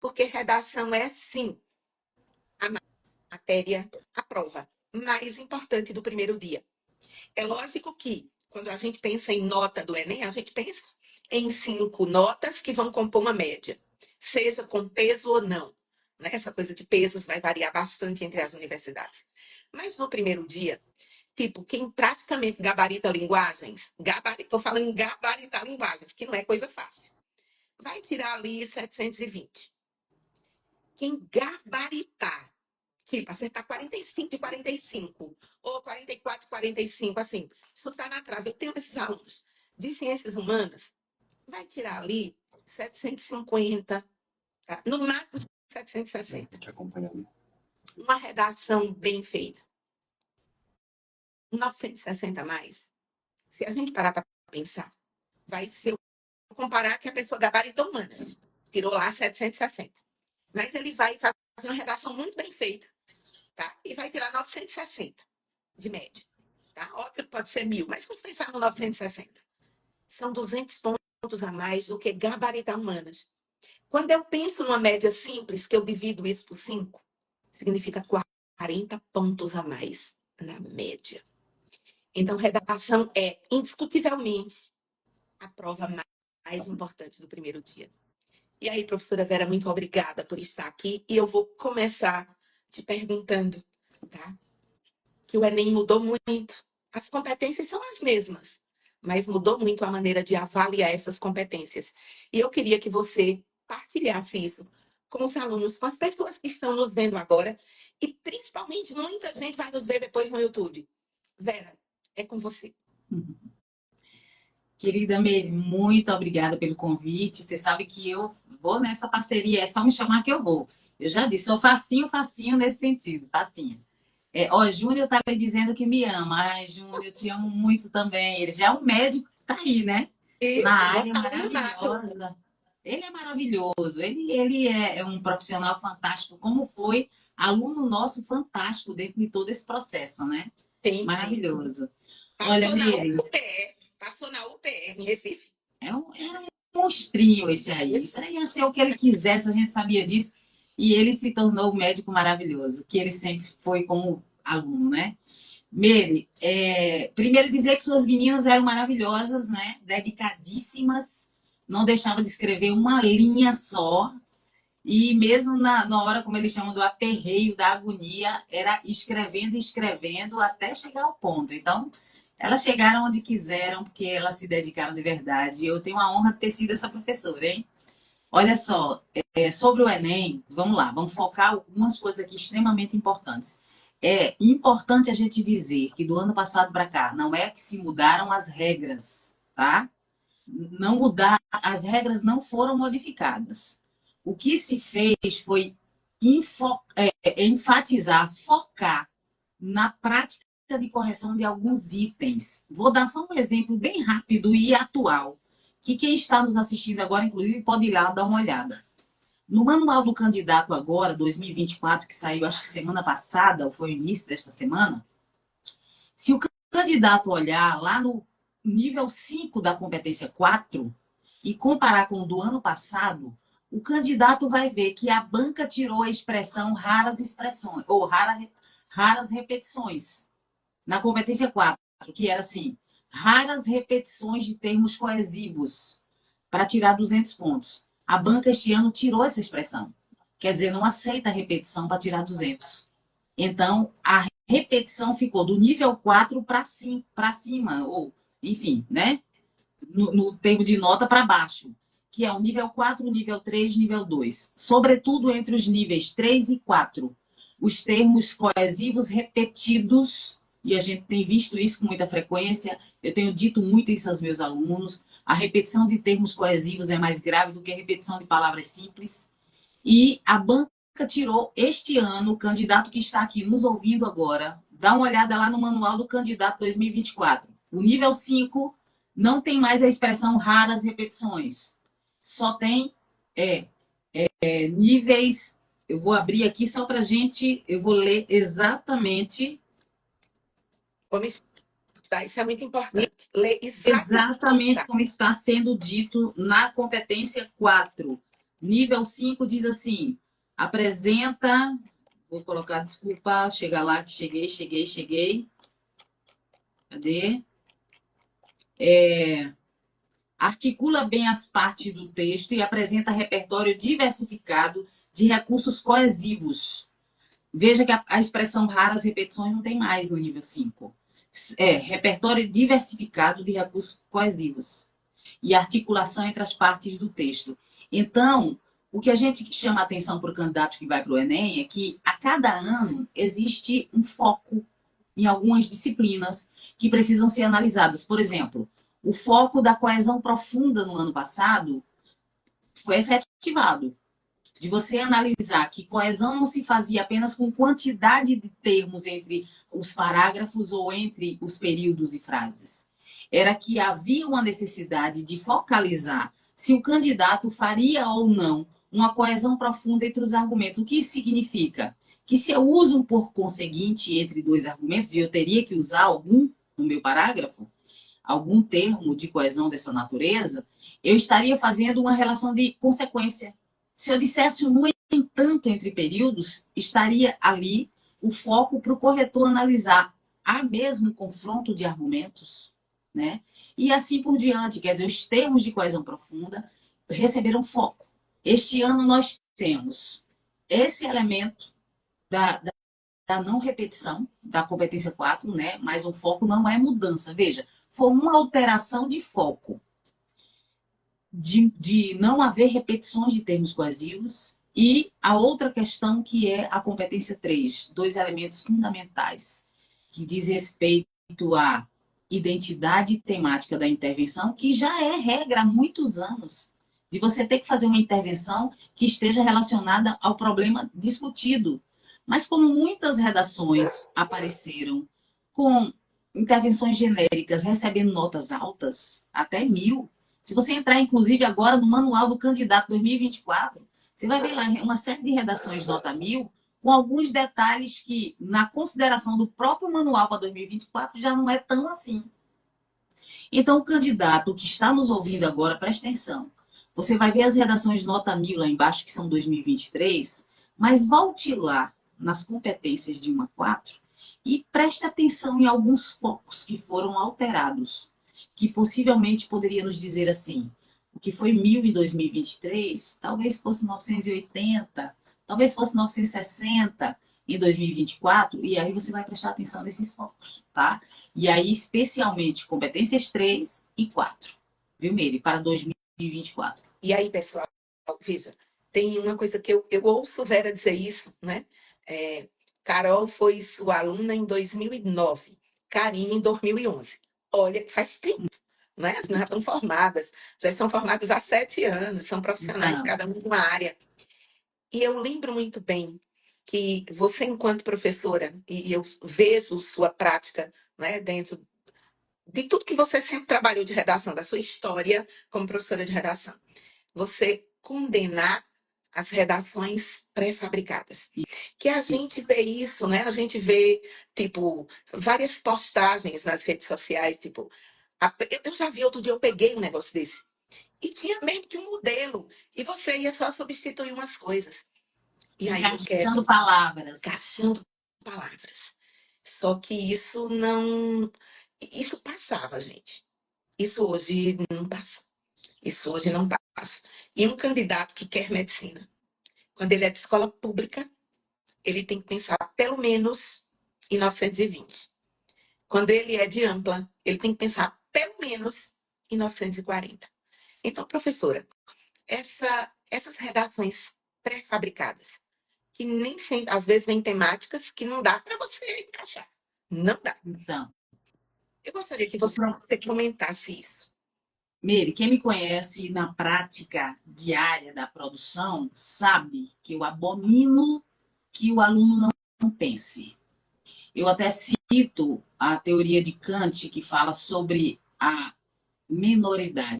porque redação é, sim, a matéria, a prova mais importante do primeiro dia. É lógico que, quando a gente pensa em nota do Enem, a gente pensa em 5 notas que vão compor uma média, seja com peso ou não. Né? Essa coisa de pesos vai variar bastante entre as universidades. Mas no primeiro dia, tipo, quem praticamente gabarita linguagens, estou falando em gabaritar linguagens, que não é coisa fácil, vai tirar ali 720. Quem gabaritar, tipo, acertar 45 de 45, ou 44 de 45, assim, isso está na trave. Eu tenho esses alunos de ciências humanas, vai tirar ali 750, tá? No máximo 760. Te acompanhando. Uma redação bem feita. 960 a mais. Se a gente parar para pensar, vai ser comparar que a pessoa gabaritou humanas, tirou lá 760. Mas ele vai fazer uma redação muito bem feita, tá? E vai tirar 960 de média. Tá? Óbvio que pode ser 1.000, mas vamos pensar no 960. São 200 pontos a mais do que gabaritar humanas. Quando eu penso numa média simples, que eu divido isso por 5, significa 40 pontos a mais na média. Então, redação é, indiscutivelmente, a prova mais importante do primeiro dia. E aí, professora Vera, muito obrigada por estar aqui. E eu vou começar te perguntando, tá? Que o Enem mudou muito. As competências são as mesmas, mas mudou muito a maneira de avaliar essas competências. E eu queria que você partilhasse isso com os alunos, com as pessoas que estão nos vendo agora, e principalmente muita gente vai nos ver depois no YouTube. Vera, é com você. Querida Meire, muito obrigada pelo convite. Você sabe que eu vou nessa parceria, é só me chamar que eu vou. Eu já disse, sou facinho, facinho nesse sentido, facinho. Júnior tá ali dizendo que me ama. Ai, Júnior, eu te amo muito também. Ele já é um médico que tá aí, né? Na Isso, área nosso aluno amado. maravilhosa. Ele é maravilhoso. Ele é um profissional fantástico, como foi aluno nosso fantástico dentro de todo esse processo, né? Sim, sim. Maravilhoso. Olha, Passou na Meire, UPE, passou na UPE, em Recife. era um monstrinho esse aí. Isso aí ia ser o que ele quisesse, a gente sabia disso. E ele se tornou o médico maravilhoso, que ele sempre foi como aluno, né? Meire, primeiro dizer que suas meninas eram maravilhosas, né? Dedicadíssimas, não deixava de escrever uma linha só. E mesmo na hora, como eles chamam, do aperreio, da agonia, era escrevendo e escrevendo até chegar ao ponto. Então, elas chegaram onde quiseram, porque elas se dedicaram de verdade. E eu tenho a honra de ter sido essa professora, hein? Olha só, sobre o Enem, vamos lá, vamos focar algumas coisas aqui extremamente importantes. É importante a gente dizer que do ano passado para cá, não é que se mudaram as regras, tá? Não mudar, as regras não foram modificadas. O que se fez foi enfatizar, focar na prática de correção de alguns itens. Vou dar só um exemplo bem rápido e atual, que quem está nos assistindo agora, inclusive, pode ir lá dar uma olhada. No manual do candidato agora, 2024, que saiu acho que semana passada, ou foi o início desta semana, se o candidato olhar lá no nível 5 da competência 4 e comparar com o do ano passado, o candidato vai ver que a banca tirou a expressão raras expressões, ou raras repetições, na competência 4, que era assim, raras repetições de termos coesivos, para tirar 200 pontos. A banca este ano tirou essa expressão. Quer dizer, não aceita a repetição para tirar 200. Então, a repetição ficou do nível 4 para cima, ou, enfim, né? No termo de nota para baixo, que é o nível 4, nível 3, nível 2. Sobretudo entre os níveis 3 e 4. Os termos coesivos repetidos, e a gente tem visto isso com muita frequência, eu tenho dito muito isso aos meus alunos, a repetição de termos coesivos é mais grave do que a repetição de palavras simples. E a banca tirou este ano, o candidato que está aqui nos ouvindo agora, dá uma olhada lá no manual do candidato 2024. O nível 5 não tem mais a expressão raras repetições. Só tem níveis. Eu vou abrir aqui só para a gente. Eu vou ler exatamente. Isso é muito importante. Ler Exatamente como está sendo dito na competência 4. Nível 5 diz assim, apresenta... Vou colocar, desculpa, chegar lá que cheguei. Cadê? Articula bem as partes do texto e apresenta repertório diversificado de recursos coesivos. Veja que a expressão raras repetições não tem mais no nível 5. Repertório diversificado de recursos coesivos e articulação entre as partes do texto. Então, o que a gente chama a atenção para o candidato que vai para o Enem é que a cada ano existe um foco em algumas disciplinas que precisam ser analisadas. Por exemplo, o foco da coesão profunda no ano passado foi efetivado. De você analisar que coesão não se fazia apenas com quantidade de termos entre os parágrafos ou entre os períodos e frases. Era que havia uma necessidade de focalizar se o candidato faria ou não uma coesão profunda entre os argumentos. O que isso significa? Que se eu uso um por conseguinte entre dois argumentos, e eu teria que usar algum no meu parágrafo, algum termo de coesão dessa natureza, eu estaria fazendo uma relação de consequência. Se eu dissesse o no entanto entre períodos, estaria ali o foco para o corretor analisar. Há mesmo confronto de argumentos, né? E assim por diante. Quer dizer, os termos de coesão profunda receberam foco. Este ano nós temos esse elemento da não repetição, da competência 4, né? Mas o foco não é mudança. Veja, foi uma alteração de foco, de não haver repetições de termos coesivos, e a outra questão que é a competência 3, dois elementos fundamentais, que diz respeito à identidade temática da intervenção, que já é regra há muitos anos, de você ter que fazer uma intervenção que esteja relacionada ao problema discutido. Mas como muitas redações apareceram com intervenções genéricas recebendo notas altas, até 1000, se você entrar, inclusive, agora no Manual do Candidato 2024, você vai ver lá uma série de redações nota 1000, com alguns detalhes que, na consideração do próprio manual para 2024, já não é tão assim. Então, o candidato que está nos ouvindo agora, preste atenção. Você vai ver as redações nota 1000 lá embaixo, que são 2023, mas volte lá nas competências de 1 a 4 e preste atenção em alguns focos que foram alterados, que possivelmente poderia nos dizer assim, o que foi 1000 em 2023, talvez fosse 980, talvez fosse 960 em 2024, e aí você vai prestar atenção nesses focos, tá? E aí, especialmente, competências 3 e 4, viu, Meire, para 2024. E aí, pessoal, veja, tem uma coisa que eu ouço Vera dizer isso, né? Carol foi sua aluna em 2009, Karine em 2011. Olha, faz tempo, né? As meninas já estão formadas, já estão formadas há 7 anos, são profissionais, Então, cada um de uma área. E eu lembro muito bem que você, enquanto professora, e eu vejo sua prática, né, dentro de tudo que você sempre trabalhou de redação, da sua história como professora de redação, você condenar as redações pré-fabricadas. Que a gente vê isso, né? A gente vê, tipo, várias postagens nas redes sociais, tipo, eu já vi outro dia, eu peguei um negócio desse. E tinha mesmo que um modelo. E você ia só substituir umas coisas. E aí eu encaixando quero palavras. encaixando palavras. Só que isso não. Isso passava, gente. Isso hoje não passa. Isso hoje não passa. E um candidato que quer medicina, quando ele é de escola pública, ele tem que pensar pelo menos em 920. Quando ele é de ampla, ele tem que pensar pelo menos em 940. Então, professora, essas redações pré-fabricadas, que nem sempre, às vezes, vem temáticas que não dá para você encaixar. Não dá. Então, Eu gostaria que você comentasse isso. Meire, quem me conhece na prática diária da produção sabe que eu abomino que o aluno não pense. Eu até cito a teoria de Kant, que fala sobre a menoridade,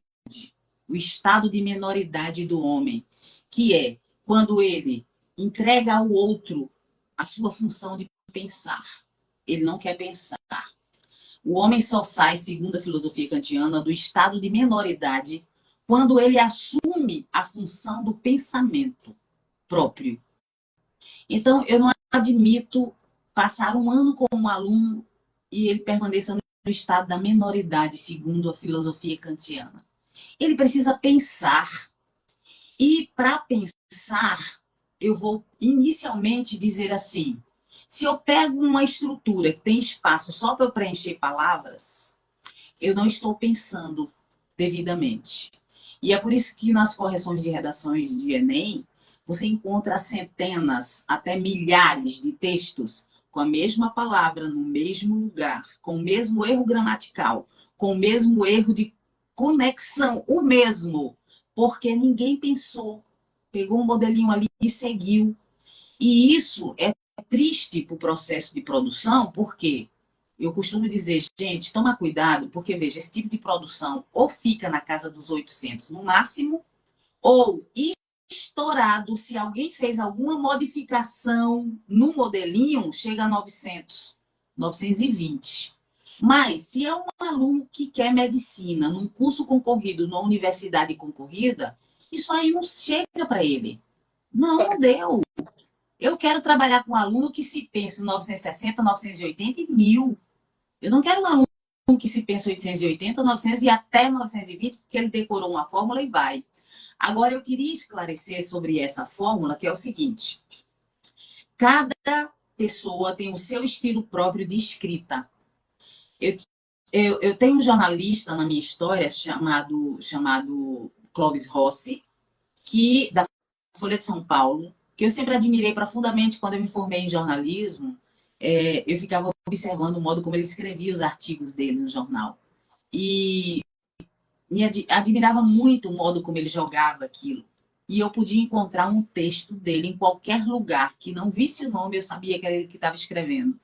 o estado de menoridade do homem, que é quando ele entrega ao outro a sua função de pensar. Ele não quer pensar. O homem só sai, segundo a filosofia kantiana, do estado de menoridade quando ele assume a função do pensamento próprio. Então, eu não admito passar um ano com um aluno e ele permaneça no estado da menoridade, segundo a filosofia kantiana. Ele precisa pensar. E para pensar, eu vou inicialmente dizer assim: se eu pego uma estrutura que tem espaço só para eu preencher palavras, eu não estou pensando devidamente. E é por isso que nas correções de redações de Enem, você encontra centenas, até milhares de textos com a mesma palavra no mesmo lugar, com o mesmo erro gramatical, com o mesmo erro de conexão, o mesmo, porque ninguém pensou, pegou um modelinho ali e seguiu. E isso é triste para o processo de produção, porque eu costumo dizer, gente, toma cuidado, porque, veja, esse tipo de produção ou fica na casa dos 800 no máximo, ou estourado, se alguém fez alguma modificação no modelinho, chega a 900, 920. Mas, se é um aluno que quer medicina num curso concorrido, numa universidade concorrida, isso aí não chega para ele. Não deu. Eu quero trabalhar com um aluno que se pensa em 960, 980 e 1000. Eu não quero um aluno que se pensa 880, 900 e até 920, porque ele decorou uma fórmula e vai. Agora, eu queria esclarecer sobre essa fórmula, que é o seguinte. Cada pessoa tem o seu estilo próprio de escrita. Eu tenho um jornalista na minha história chamado Clóvis Rossi, da Folha de São Paulo, que eu sempre admirei profundamente quando eu me formei em jornalismo. Eu ficava observando o modo como ele escrevia os artigos dele no jornal. E me admirava muito o modo como ele jogava aquilo. E eu podia encontrar um texto dele em qualquer lugar que não visse o nome, eu sabia que era ele que estava escrevendo.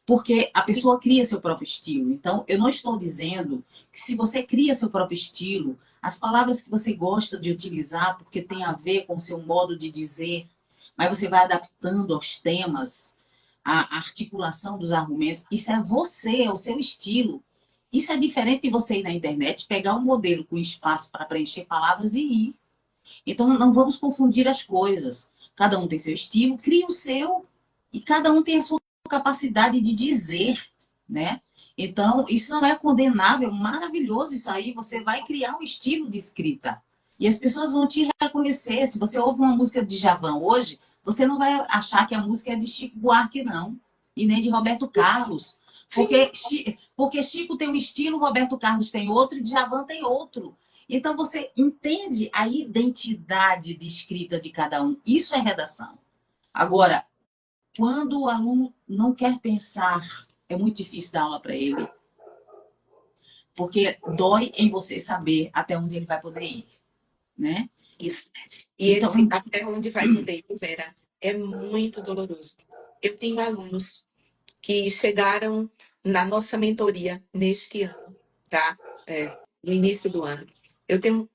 Porque a pessoa cria seu próprio estilo. Então, eu não estou dizendo que se você cria seu próprio estilo, as palavras que você gosta de utilizar, porque tem a ver com o seu modo de dizer, mas você vai adaptando aos temas, a articulação dos argumentos, isso é você, é o seu estilo. Isso é diferente de você ir na internet, pegar um modelo com espaço para preencher palavras e ir. Então, não vamos confundir as coisas. Cada um tem seu estilo, cria o seu, e cada um tem a sua capacidade de dizer, né? Então, isso não é condenável, maravilhoso isso aí. Você vai criar um estilo de escrita. E as pessoas vão te reconhecer. Se você ouve uma música de Djavan hoje, você não vai achar que a música é de Chico Buarque, não. E nem de Roberto Carlos. Porque Chico tem um estilo, Roberto Carlos tem outro e Djavan tem outro. Então, você entende a identidade de escrita de cada um. Isso é redação. Agora, quando o aluno não quer pensar, é muito difícil dar aula para ele. Porque dói em você saber até onde ele vai poder ir, né? Isso. E então, esse até onde vai poder ir, Vera, é muito doloroso. Eu tenho alunos que chegaram na nossa mentoria neste ano, tá? No início do ano. Eu tenho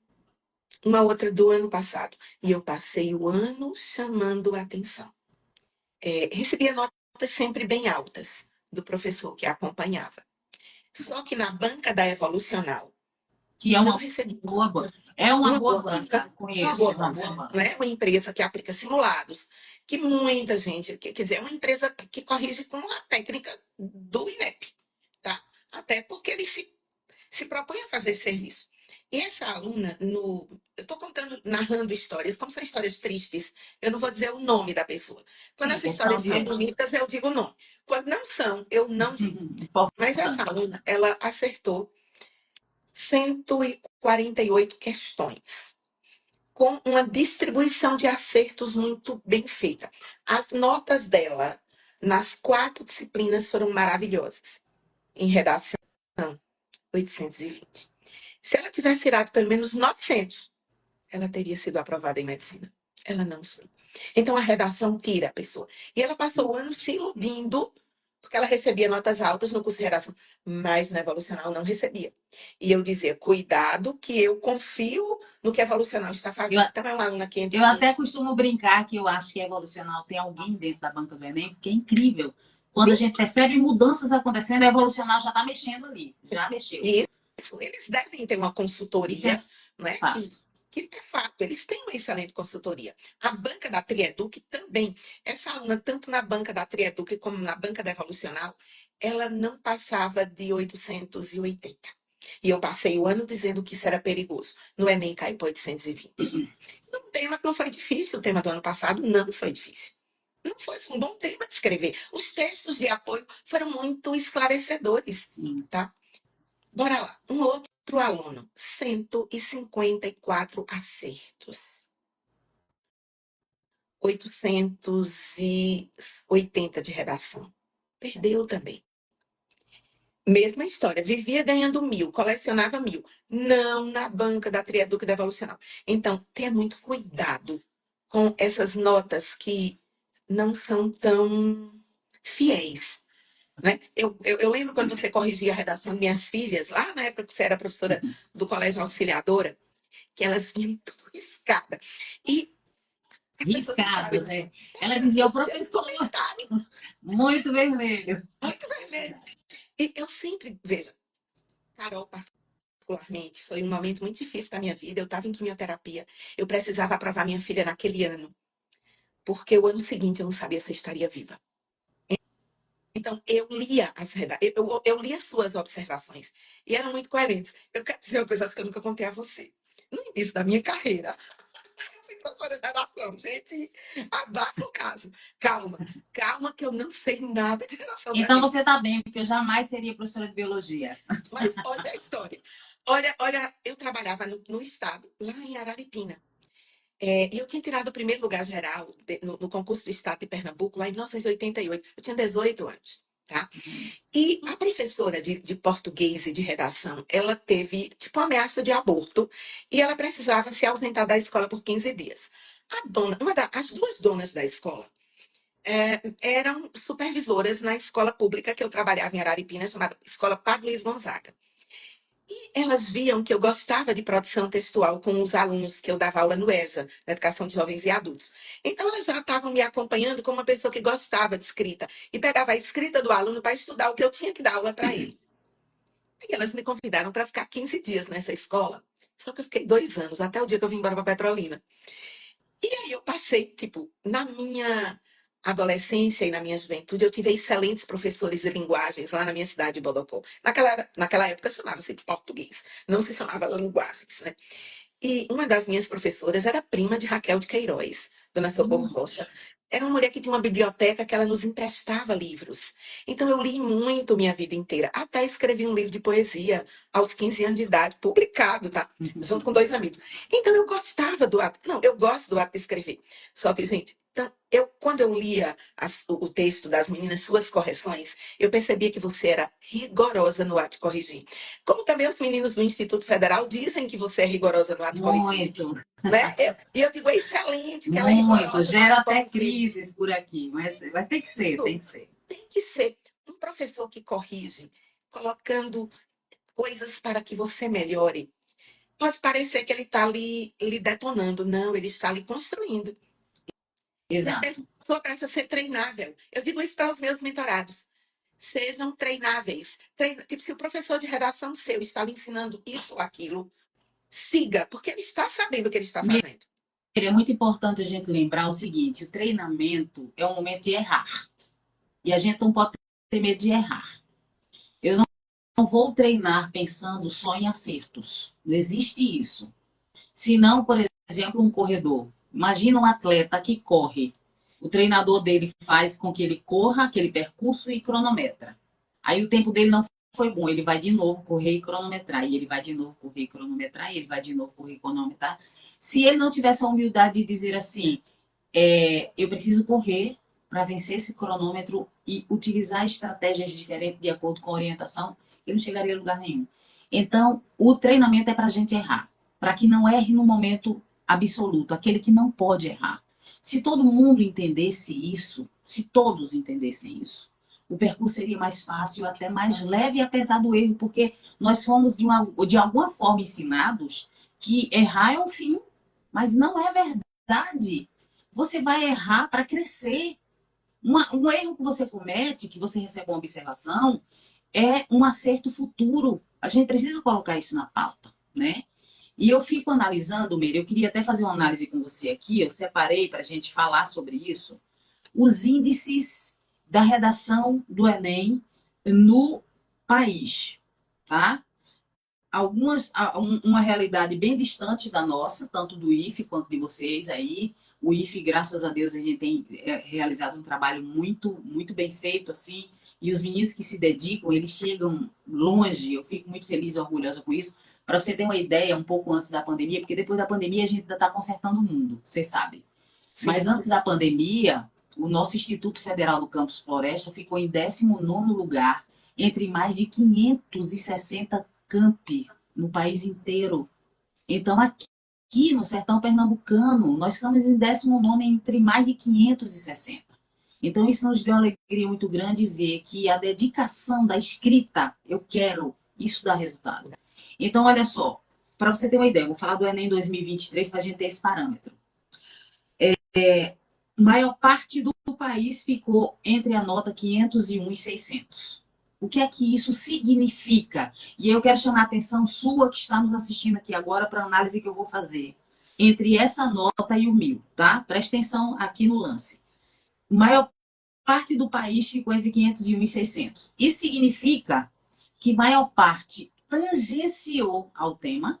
uma outra do ano passado. E eu passei o ano chamando a atenção. Recebia notas sempre bem altas do professor que acompanhava. Só que na banca da Evolucional, que é não uma recebíamos boa banca. É uma boa banca, uma conheço, boa uma banca. boa banca. Não é uma empresa que aplica simulados, que muita gente, quer dizer, é uma empresa que corrige com a técnica do INEP, tá? Até porque ele se propõe a fazer esse serviço. E essa aluna, eu estou narrando histórias, como são histórias tristes, eu não vou dizer o nome da pessoa. Quando as histórias são bonitas, eu digo o nome. Quando não são, eu não digo. Mas essa aluna, ela acertou 148 questões, com uma distribuição de acertos muito bem feita. As notas dela nas 4 disciplinas foram maravilhosas. Em redação, 820. Se ela tivesse tirado pelo menos 900, ela teria sido aprovada em medicina. Ela não foi. Então, a redação tira a pessoa. E ela passou o ano se iludindo, porque ela recebia notas altas no curso de redação, mas no Evolucional não recebia. E eu dizia, cuidado, que eu confio no que a Evolucional está fazendo. Então, é uma aluna que entra... Eu até costumo brincar que eu acho que a Evolucional tem alguém dentro da banca do Enem, porque é incrível. Quando a gente percebe mudanças acontecendo, a Evolucional já está mexendo ali. Já mexeu. eles devem ter uma Isso consultoria, é não é? fato. Que de fato eles têm uma excelente consultoria. A banca da Trieduc também. Essa aluna, tanto na banca da Trieduc como na banca da Evolucional, ela não passava de 880. E eu passei o ano dizendo que isso era perigoso. No Enem caiu para 820. Um tema que não foi difícil, o tema do ano passado não foi difícil. Não foi um bom tema de escrever. Os textos de apoio foram muito esclarecedores, Sim. tá? Bora lá. Um outro aluno, 154 acertos. 880 de redação. Perdeu também. Mesma história, vivia ganhando 1.000, colecionava 1.000. Não na banca da Trieduc da Evolucional. Então, tenha muito cuidado com essas notas que não são tão fiéis. Né? Eu lembro quando você corrigia a redação de minhas filhas, lá na época que você era professora do Colégio Auxiliadora, que elas vinham tudo riscada. E as pessoas não sabem. Riscadas, né? Ela dizia ao Cheio de professor, comentário, muito vermelho. muito vermelho. E eu sempre vejo, Carol, particularmente, foi um momento muito difícil da minha vida. Eu estava em quimioterapia, eu precisava aprovar minha filha naquele ano, porque o ano seguinte eu não sabia se eu estaria viva. Então, eu lia eu lia as suas observações e eram muito coerentes. Eu quero dizer uma coisa que eu nunca contei a você. No início da minha carreira, eu fui professora de redação. Gente, abafa o caso. Calma, calma, que eu não sei nada de redação do Então Enem. você está bem, porque eu jamais seria professora de biologia. Mas olha a história. Olha, eu trabalhava no estado, lá em Araripina. E eu tinha tirado o primeiro lugar geral no concurso do estado de Pernambuco, lá em 1988. Eu tinha 18 anos, tá? E a professora de português e de redação, ela teve, tipo, uma ameaça de aborto e ela precisava se ausentar da escola por 15 dias. As duas donas da escola eram supervisoras na escola pública que eu trabalhava em Araripina, chamada Escola Padre Luiz Gonzaga. E elas viam que eu gostava de produção textual com os alunos que eu dava aula no EJA, na Educação de Jovens e Adultos. Então, elas já estavam me acompanhando como uma pessoa que gostava de escrita e pegava a escrita do aluno para estudar o que eu tinha que dar aula para ele. E elas me convidaram para ficar 15 dias nessa escola. Só que eu fiquei 2 anos, até o dia que eu vim embora para Petrolina. E aí eu passei, tipo, na minha adolescência e na minha juventude, eu tive excelentes professores de linguagens lá na minha cidade de Bodocó. Naquela época chamava-se português, não se chamava linguagens, né? E uma das minhas professoras era prima de Raquel de Queiroz, Dona Socorro Rocha. Era uma mulher que tinha uma biblioteca que ela nos emprestava livros. Então eu li muito minha vida inteira. Até escrevi um livro de poesia aos 15 anos de idade, publicado, tá? Junto com 2 amigos. Então eu gostava do ato. Não, eu gosto do ato de escrever. Só que, gente, então, quando eu lia o texto das meninas, suas correções, eu percebia que você era rigorosa no ato de corrigir. Como também os meninos do Instituto Federal dizem que você é rigorosa no ato de corrigir. Muito, Né? E eu digo, é excelente que ela é muito. rigorosa no ato Gera de até corrigir. crises por aqui, mas vai ter que ser, tem Isso que ser. tem que ser um professor que corrige, colocando coisas para que você melhore. Pode parecer que ele está ali lhe detonando. Não, ele está lhe construindo. E a Exato. pessoa precisa ser treinável. Eu digo isso para os meus mentorados. Sejam treináveis. Tipo, se o professor de redação seu está lhe ensinando isso ou aquilo, siga, porque ele está sabendo o que ele está fazendo. É muito importante a gente lembrar o seguinte: o treinamento é um momento de errar. E a gente não pode ter medo de errar. Eu não vou treinar pensando só em acertos. Não existe isso. Se não, por exemplo, um corredor. Imagina um atleta que corre. O treinador dele faz com que ele corra aquele percurso e cronometra. Aí o tempo dele não foi bom. Ele vai de novo correr e cronometrar. E ele vai de novo correr e cronometrar. E ele vai de novo correr e cronometrar. Se ele não tivesse a humildade de dizer assim, eu preciso correr para vencer esse cronômetro e utilizar estratégias diferentes de acordo com a orientação, ele não chegaria a lugar nenhum. Então, o treinamento é para a gente errar, para que não erre no momento absoluto, aquele que não pode errar. Se todo mundo entendesse isso, se todos entendessem isso, o percurso seria mais fácil, até mais leve, apesar do erro, porque nós fomos, de alguma forma, ensinados que errar é o fim, mas não é verdade. Você vai errar para crescer. Um erro que você comete, que você recebe uma observação, é um acerto futuro. A gente precisa colocar isso na pauta, né? E eu fico analisando, Meire, eu queria até fazer uma análise com você aqui, eu separei para a gente falar sobre isso, os índices da redação do Enem no país, tá? Uma realidade bem distante da nossa, tanto do IFE quanto de vocês aí. O IFE, graças a Deus, a gente tem realizado um trabalho muito bem feito, assim, e os meninos que se dedicam, eles chegam longe, eu fico muito feliz e orgulhosa com isso. Para você ter uma ideia, um pouco antes da pandemia, porque depois da pandemia a gente ainda está consertando o mundo, vocês sabem. Mas Sim. antes da pandemia, o nosso Instituto Federal do Campus Floresta ficou em 19º lugar, entre mais de 560 campi no país inteiro. Então, aqui no sertão pernambucano, nós ficamos em 19º entre mais de 560. Então, isso nos deu uma alegria muito grande ver que a dedicação da escrita, eu quero, isso dá resultado. Então, olha só, para você ter uma ideia, eu vou falar do Enem 2023 para a gente ter esse parâmetro. Maior parte do país ficou entre a nota 501 e 600. O que é que isso significa? E eu quero chamar a atenção sua que está nos assistindo aqui agora para a análise que eu vou fazer. Entre essa nota e o 1000, tá? Presta atenção aqui no lance. Maior parte do país ficou entre 501 e 600. Isso significa que maior parte tangenciou ao tema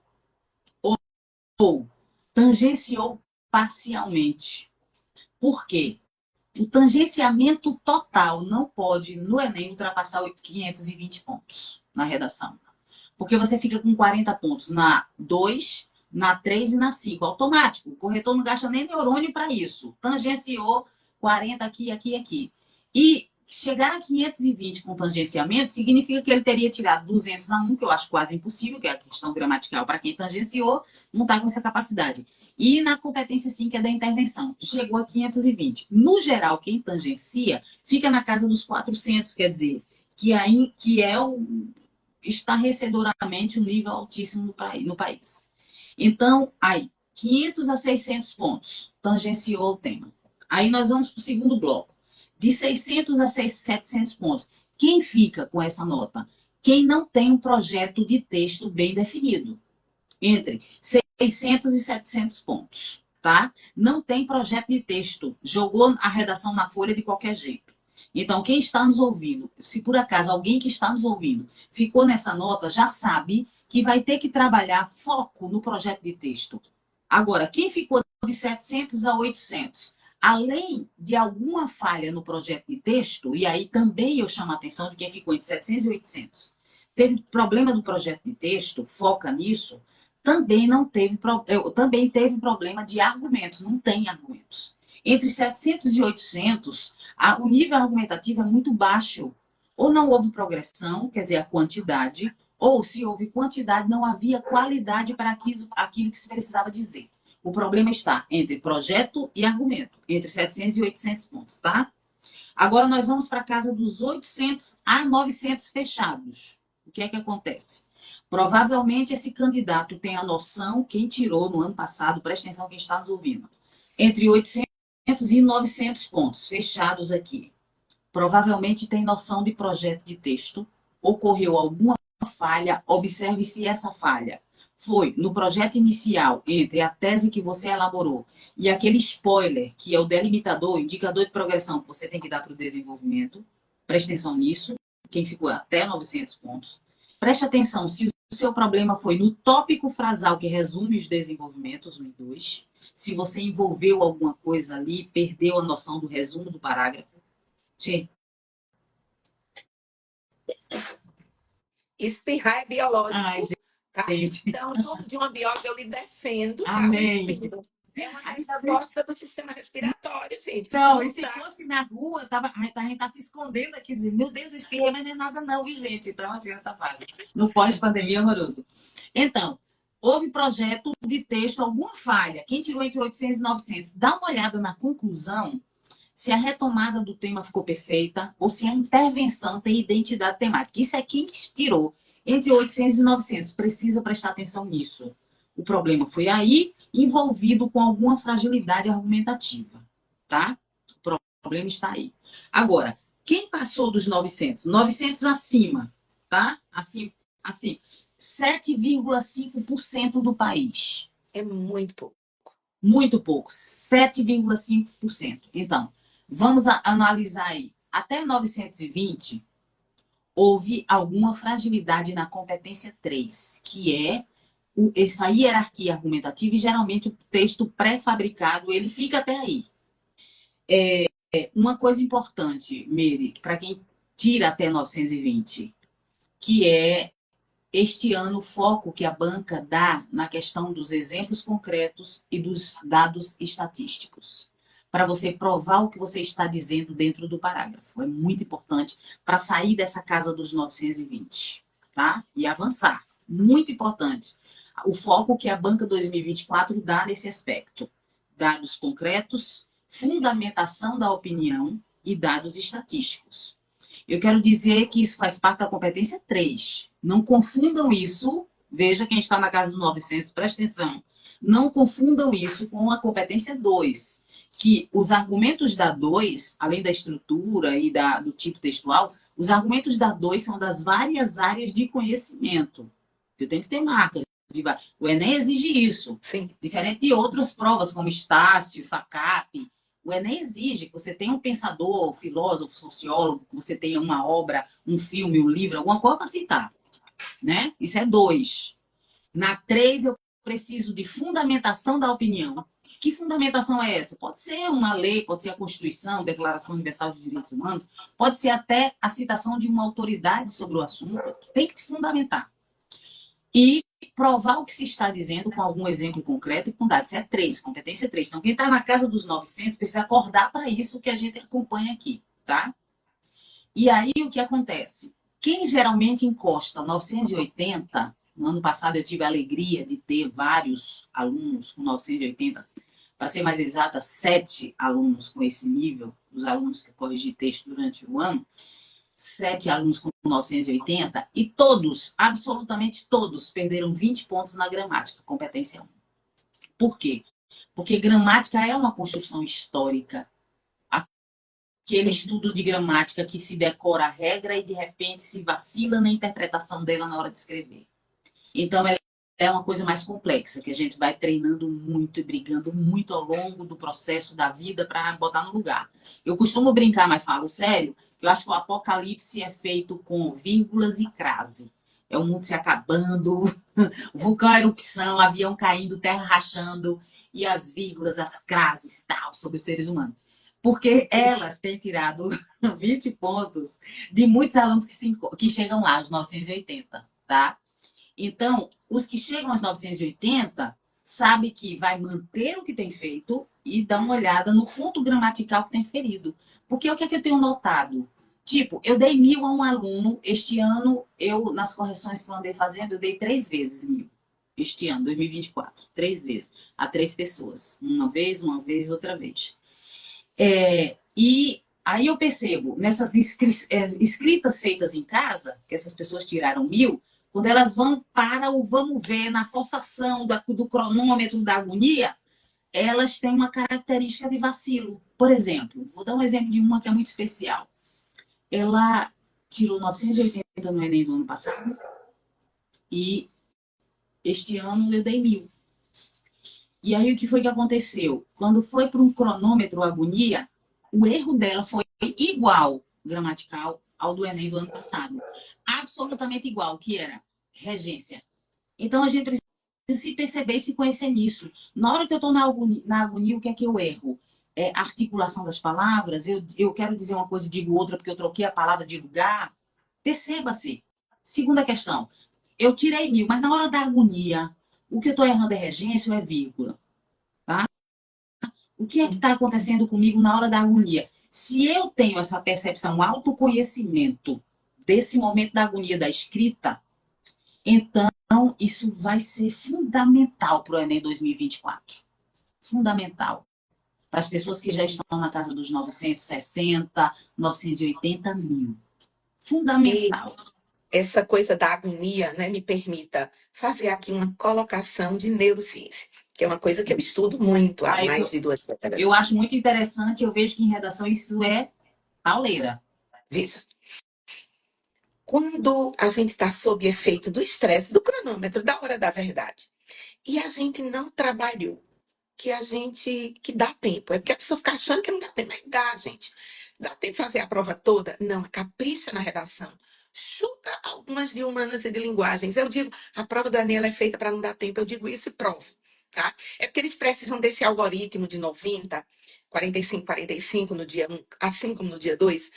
ou tangenciou parcialmente. Por quê? O tangenciamento total não pode, no Enem, ultrapassar 520 pontos na redação. Porque você fica com 40 pontos na 2, na 3 e na 5. Automático. O corretor não gasta nem neurônio para isso. Tangenciou 40 aqui, aqui, aqui. E chegar a 520 com tangenciamento significa que ele teria tirado 200 na 1, que eu acho quase impossível, que é a questão gramatical para quem tangenciou, não está com essa capacidade. E na competência 5, que é da intervenção, chegou a 520. No geral, quem tangencia fica na casa dos 400, quer dizer, que é estarrecedoramente um nível altíssimo no país. Então, aí, 500 a 600 pontos, tangenciou o tema. Aí nós vamos para o segundo bloco. De 600 a 700 pontos. Quem fica com essa nota? Quem não tem um projeto de texto bem definido. Entre 600 e 700 pontos, tá? Não tem projeto de texto. Jogou a redação na folha de qualquer jeito. Então, quem está nos ouvindo, se por acaso alguém que está nos ouvindo ficou nessa nota, já sabe que vai ter que trabalhar foco no projeto de texto. Agora, quem ficou de 700 a 800, além de alguma falha no projeto de texto, e aí também eu chamo a atenção de quem ficou entre 700 e 800, teve problema do projeto de texto, foca nisso, também teve problema de argumentos, não tem argumentos. Entre 700 e 800, o nível argumentativo é muito baixo. Ou não houve progressão, quer dizer, a quantidade, ou se houve quantidade, não havia qualidade para aquilo que se precisava dizer. O problema está entre projeto e argumento, entre 700 e 800 pontos, tá? Agora nós vamos para a casa dos 800 a 900 fechados. O que é que acontece? Provavelmente esse candidato tem a noção, quem tirou no ano passado, presta atenção quem está nos ouvindo, entre 800 e 900 pontos fechados aqui. Provavelmente tem noção de projeto de texto, ocorreu alguma falha, observe se essa falha foi no projeto inicial, entre a tese que você elaborou e aquele spoiler, que é o delimitador, indicador de progressão que você tem que dar para o desenvolvimento. Preste atenção nisso, quem ficou até 900 pontos. Preste atenção se o seu problema foi no tópico frasal que resume os desenvolvimentos, 1 e 2. Se você envolveu alguma coisa ali, perdeu a noção do resumo do parágrafo. Gente, Espirrar é biológico, ai, tá? gente. Então, junto de uma bióloga, eu lhe defendo, tá? O Amém. espirro é uma Ainda bem. resposta do sistema respiratório, gente. Não, e Não se dá. fosse na rua, a gente tá se escondendo aqui, dizendo, meu Deus, eu espirrei, mas não é nada não, viu, gente? Então, assim, nessa fase. No pós-pandemia, amoroso. Então, houve projeto de texto, alguma falha. Quem tirou entre 800 e 900? Dá uma olhada na conclusão, se a retomada do tema ficou perfeita ou se a intervenção tem identidade temática. Isso é quem tirou entre 800 e 900. Precisa prestar atenção nisso. O problema foi aí, envolvido com alguma fragilidade argumentativa, tá? O problema está aí. Agora, quem passou dos 900? 900 acima, tá? Assim. 7,5% do país. É muito pouco. Muito pouco, 7,5%. Então, vamos analisar aí. Até 920, houve alguma fragilidade na competência 3, que é essa hierarquia argumentativa, e geralmente o texto pré-fabricado, ele fica até aí. Uma coisa importante, Meire, para quem tira até 920, que é este ano o foco que a banca dá na questão dos exemplos concretos e dos dados estatísticos, para você provar o que você está dizendo dentro do parágrafo. É muito importante para sair dessa casa dos 920, tá? E avançar. Muito importante. O foco que a banca 2024 dá nesse aspecto. Dados concretos, fundamentação da opinião e dados estatísticos. Eu quero dizer que isso faz parte da competência 3. Não confundam isso. Veja quem está na casa do 900, presta atenção. Não confundam isso com a competência 2, que os argumentos da 2, além da estrutura e do tipo textual, os argumentos da 2 são das várias áreas de conhecimento. Eu tenho que ter marcas. O Enem exige isso. Sim. Diferente de outras provas, como Estácio, FACAP. O Enem exige que você tenha um pensador, filósofo, sociólogo, que você tenha uma obra, um filme, um livro, alguma coisa para citar. Né? Isso é 2. Na 3, eu preciso de fundamentação da opinião. Que fundamentação é essa? Pode ser uma lei, pode ser a Constituição, a Declaração Universal dos Direitos Humanos, pode ser até a citação de uma autoridade sobre o assunto. Tem que te fundamentar. E provar o que se está dizendo com algum exemplo concreto e com dados. Isso é 3, competência 3. Então, quem está na casa dos 900 precisa acordar para isso que a gente acompanha aqui, tá? E aí, o que acontece? Quem geralmente encosta 980, no ano passado eu tive a alegria de ter vários alunos com 980, para ser mais exata, 7 alunos com esse nível, os alunos que corrigi texto durante o ano, 7 alunos com 980, e todos, absolutamente todos, perderam 20 pontos na gramática, competência 1. Por quê? Porque gramática é uma construção histórica. Aquele estudo de gramática que se decora a regra e, de repente, se vacila na interpretação dela na hora de escrever. Então, ela é uma coisa mais complexa, que a gente vai treinando muito e brigando muito ao longo do processo da vida para botar no lugar. Eu costumo brincar, mas falo sério, eu acho que o apocalipse é feito com vírgulas e crase. É o mundo se acabando, vulcão erupção, avião caindo, terra rachando, e as vírgulas, as crases, tal, sobre os seres humanos. Porque elas têm tirado 20 pontos de muitos alunos que chegam lá, aos 980, tá? Então, os que chegam aos 980 sabem que vai manter o que tem feito e dar uma olhada no ponto gramatical que tem ferido. Porque o que é que eu tenho notado? Tipo, eu dei 1.000 a um aluno. Este ano, nas correções que eu andei fazendo, eu dei 3 vezes 1.000. Este ano, 2024. 3 vezes. A 3 pessoas. Uma vez, outra vez. E aí eu percebo, nessas escritas feitas em casa, que essas pessoas tiraram 1.000, quando elas vão para o vamos ver, na forçação do cronômetro da agonia, elas têm uma característica de vacilo. Por exemplo, vou dar um exemplo de uma que é muito especial. Ela tirou 980 no Enem do ano passado e este ano eu dei 1.000. E aí o que foi que aconteceu? Quando foi para um cronômetro agonia, o erro dela foi igual gramatical ao do Enem do ano passado. Absolutamente igual, que era regência. Então, a gente precisa se perceber e se conhecer nisso. Na hora que eu estou na agonia, o que é que eu erro? É a articulação das palavras. Eu quero dizer uma coisa e digo outra porque eu troquei a palavra de lugar. Perceba-se. Segunda questão. Eu tirei 1.000, mas na hora da agonia, o que eu estou errando é regência ou é vírgula? Tá? O que é que está acontecendo comigo na hora da agonia? Se eu tenho essa percepção, autoconhecimento desse momento da agonia da escrita, então isso vai ser fundamental para o Enem 2024. Fundamental. Para as pessoas que já estão na casa dos 960, 980 mil. Fundamental. E essa coisa da agonia, né, me permita fazer aqui uma colocação de neurociência, que é uma coisa que eu estudo muito há mais de 2 décadas. Eu acho muito interessante, eu vejo que em redação isso é pauleira. Veja. Quando a gente está sob efeito do estresse, do cronômetro, da hora da verdade, e a gente não trabalhou, que dá tempo. É porque a pessoa fica achando que não dá tempo, mas dá, gente. Dá tempo de fazer a prova toda? Não, capricha na redação. Chuta algumas de humanas e de linguagens. Eu digo, a prova da Daniela é feita para não dar tempo. Eu digo isso e provo. Tá? É porque eles precisam desse algoritmo de 90, 45, 45 no dia 1, assim como no dia 2,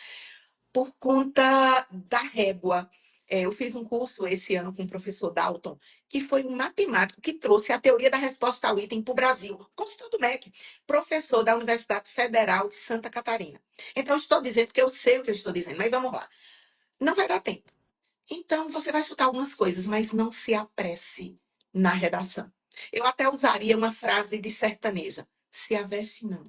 por conta da régua. Eu fiz um curso esse ano com o professor Dalton, que foi um matemático que trouxe a teoria da resposta ao item para o Brasil, consultor do MEC, professor da Universidade Federal de Santa Catarina. Então, eu estou dizendo que eu sei o que eu estou dizendo, mas vamos lá. Não vai dar tempo. Então, você vai chutar algumas coisas, mas não se apresse na redação. Eu até usaria uma frase de sertaneja: se aveste, não.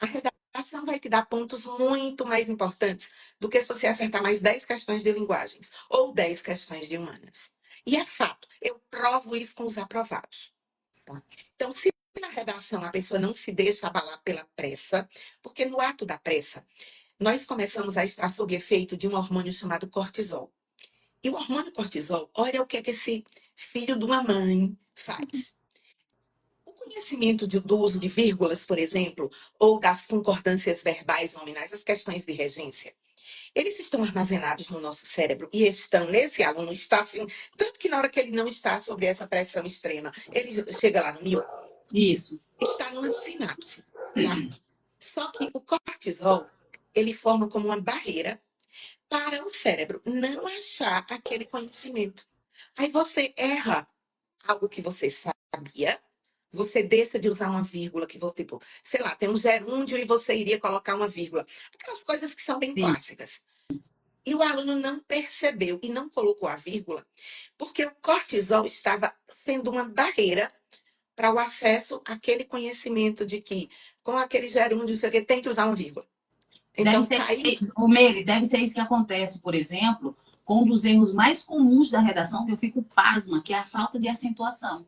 A redação vai te dar pontos muito mais importantes do que se você acertar mais 10 questões de linguagens ou 10 questões de humanas. E é fato, eu provo isso com os aprovados. Tá? Então, se na redação a pessoa não se deixa abalar pela pressa, porque no ato da pressa, nós começamos a estar sob efeito de um hormônio chamado cortisol. E o hormônio cortisol, olha o que é que esse filho de uma mãe faz. O conhecimento do uso de vírgulas, por exemplo, ou das concordâncias verbais nominais, as questões de regência, eles estão armazenados no nosso cérebro e estão, nesse aluno, está assim, tanto que na hora que ele não está sob essa pressão extrema, ele chega lá no 1000, Isso. está numa sinapse, tá? Só que o cortisol, ele forma como uma barreira para o cérebro não achar aquele conhecimento. Aí você erra algo que você sabia, você deixa de usar uma vírgula que você, tipo, sei lá, tem um gerúndio e você iria colocar uma vírgula. Aquelas coisas que são bem Sim. clássicas. E o aluno não percebeu e não colocou a vírgula, porque o cortisol estava sendo uma barreira para o acesso àquele conhecimento de que, com aquele gerúndio, sei o quê, tem que usar uma vírgula. Deve Então, ser, tá aí. o Meire, deve ser isso que acontece, por exemplo, com um dos erros mais comuns da redação, que eu fico pasma, que é a falta de acentuação.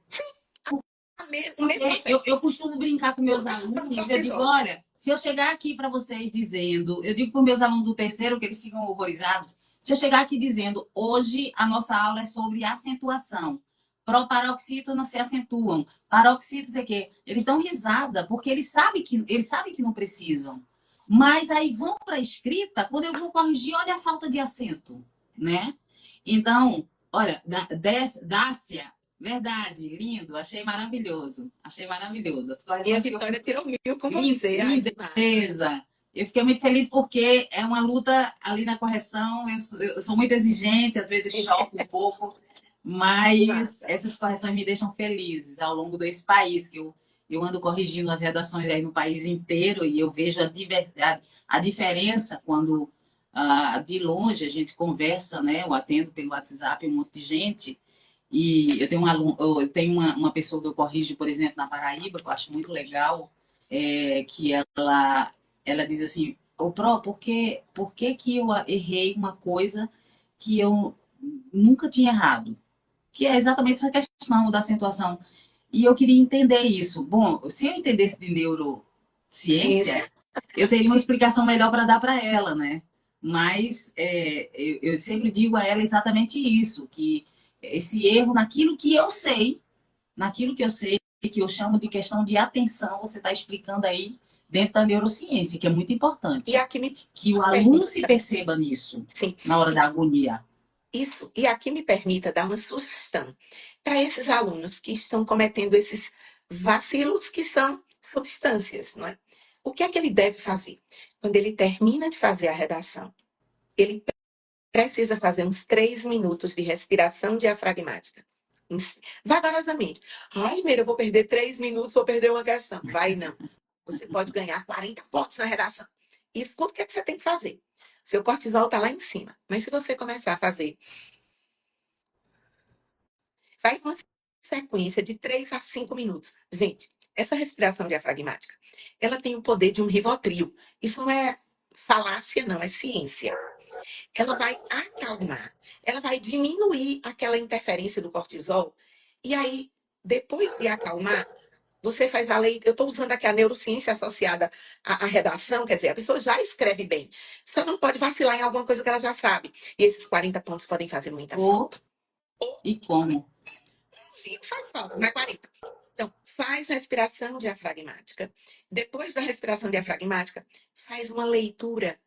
O mesmo Eu, processo. eu costumo brincar com meus alunos, eu digo, olha, se eu chegar aqui para vocês dizendo, eu digo para os meus alunos do terceiro, que eles ficam horrorizados, se eu chegar aqui dizendo, hoje a nossa aula é sobre acentuação, proparoxítonas se acentuam, paroxítonas, sei o quê, eles dão risada, porque eles sabem que não precisam. Mas aí vão para a escrita, quando eu vou corrigir, olha a falta de acento, né? Então, olha, Dácia, verdade, lindo, achei maravilhoso. Achei maravilhoso. As E a correções que eu fiz, Vitória tirou 1000 com você. Ai, que massa. lindeza. Eu fiquei muito feliz porque é uma luta ali na correção. Eu sou muito exigente, às vezes choco um pouco, mas essas correções me deixam felizes ao longo desse país que eu ando corrigindo as redações aí no país inteiro e eu vejo a diferença quando de longe a gente conversa, né? Eu atendo pelo WhatsApp um monte de gente e eu tenho uma pessoa que eu corrijo, por exemplo, na Paraíba, que eu acho muito legal, que ela diz assim, ô Pro, por que que eu errei uma coisa que eu nunca tinha errado? Que é exatamente essa questão da acentuação. E eu queria entender isso. Bom, se eu entendesse de neurociência, Ciência. eu teria uma explicação melhor para dar para ela, né? Mas eu sempre digo a ela exatamente isso, que esse erro naquilo que eu sei, que eu chamo de questão de atenção, você está explicando aí dentro da neurociência, que é muito E importante. aqui me Que o aluno se permita, perceba nisso, sim, na hora da agonia. isso, e aqui me permita dar uma sugestão para esses alunos que estão cometendo esses vacilos que são substâncias, não é? O que é que ele deve fazer? Quando ele termina de fazer a redação, ele precisa fazer uns 3 minutos de respiração diafragmática. Vagarosamente. Ai, Meira, eu vou perder 3 minutos, vou perder uma questão. Vai não. Você pode ganhar 40 pontos na redação. E o que é que você tem que fazer? Seu cortisol está lá em cima. Mas se você começar a fazer, faz uma sequência de 3 a 5 minutos. Gente, essa respiração diafragmática, ela tem o poder de um Rivotril. Isso não é falácia, não, é ciência. Ela vai acalmar, ela vai diminuir aquela interferência do cortisol. E aí, depois de acalmar, Você faz a lei. Eu estou usando aqui a neurociência associada à redação, quer dizer, a pessoa já escreve bem. Só não pode vacilar em alguma coisa que ela já sabe. E esses 40 pontos podem fazer muita Ou falta. e como? Sim, faz falta, vai 40. Então, faz respiração diafragmática. Depois da respiração diafragmática, faz uma leitura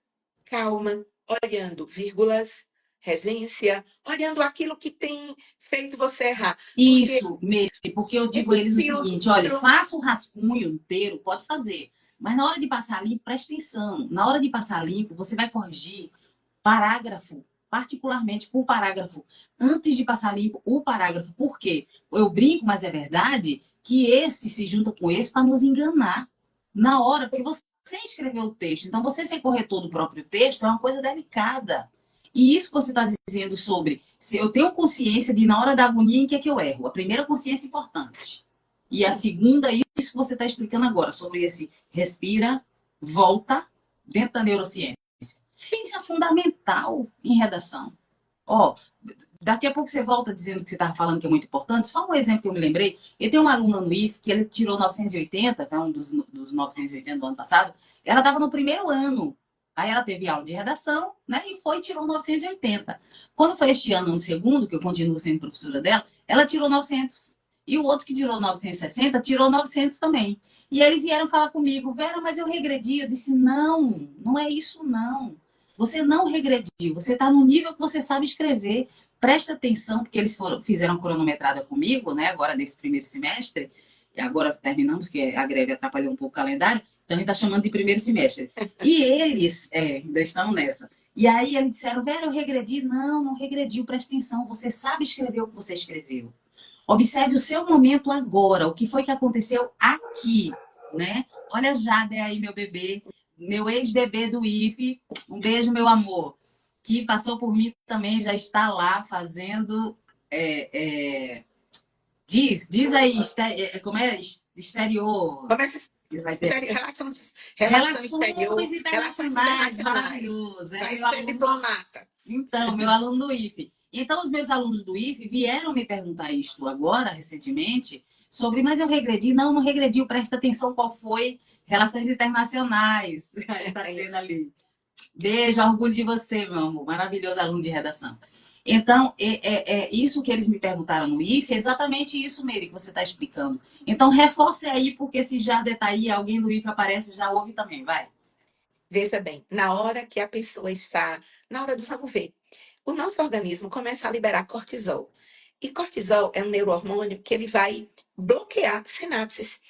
calma, olhando vírgulas, regência, olhando aquilo que tem feito você errar. Porque Isso, mesmo, porque eu digo a esse eles o seguinte: olha, filtro. faça o rascunho inteiro, pode fazer, mas na hora de passar limpo, preste atenção. Na hora de passar limpo, você vai corrigir parágrafo, particularmente por parágrafo, antes de passar limpo o parágrafo. Por quê? Eu brinco, mas é verdade, que esse se junta com esse para nos enganar na hora, porque você escreveu o texto. Então, você ser corretor do próprio texto é uma coisa delicada. E isso que você está dizendo sobre se eu tenho consciência de, na hora da agonia, em que é que eu erro. A primeira consciência é importante. E a segunda, isso que você está explicando agora, sobre esse respira, volta, dentro da neurociência. Isso é fundamental em redação. Ó, daqui a pouco você volta dizendo que você estava falando que é muito importante. Só um exemplo que eu me lembrei. Eu tenho uma aluna no IF que ele tirou 980, que é um dos 980 do ano passado. Ela estava no primeiro ano. Aí ela teve aula de redação, né? E foi e tirou 980. Quando foi este ano, no segundo, que eu continuo sendo professora dela, ela tirou 900. E o outro que tirou 960 tirou 900 também. E eles vieram falar comigo, Vera, mas eu regredi. Eu disse, não, não é isso não. Você não regrediu, você está no nível que você sabe escrever. Presta atenção, porque eles fizeram cronometrada comigo, né? Agora nesse primeiro semestre, e agora terminamos, que a greve atrapalhou um pouco o calendário, então a gente está chamando de primeiro semestre. E eles ainda estão nessa. E aí eles disseram, Vera, eu regredi. Não, não regrediu, presta atenção, você sabe escrever o que você escreveu. Observe o seu momento agora, o que foi que aconteceu aqui, né? Olha a Jade aí, meu bebê, meu ex-bebê do IFE. Um beijo, meu amor. Que passou por mim também, já está lá fazendo. Diz aí, como é? Exterior. Começa Vai dizer. relação Relações exterior, relações internacionais, internacionais. maravilhoso. Era Vai meu ser aluno. diplomata. Então, meu aluno do IFE. Então, os meus alunos do IFE vieram me perguntar isto agora, recentemente, sobre, mas eu regredi? Não, não regredi, presta atenção qual foi Relações Internacionais. Está dizendo ali. Beijo, orgulho de você, meu amor. Maravilhoso aluno de redação. Então, isso que eles me perguntaram no IFE, é exatamente isso, Meire, que você está explicando. Então, reforce aí, porque se já detalhar, alguém do IFE aparece, já ouve também, vai. Veja bem, na hora que a pessoa está, na hora do vamos ver, o nosso organismo começa a liberar cortisol. E cortisol é um neurohormônio que ele vai bloquear sinapses.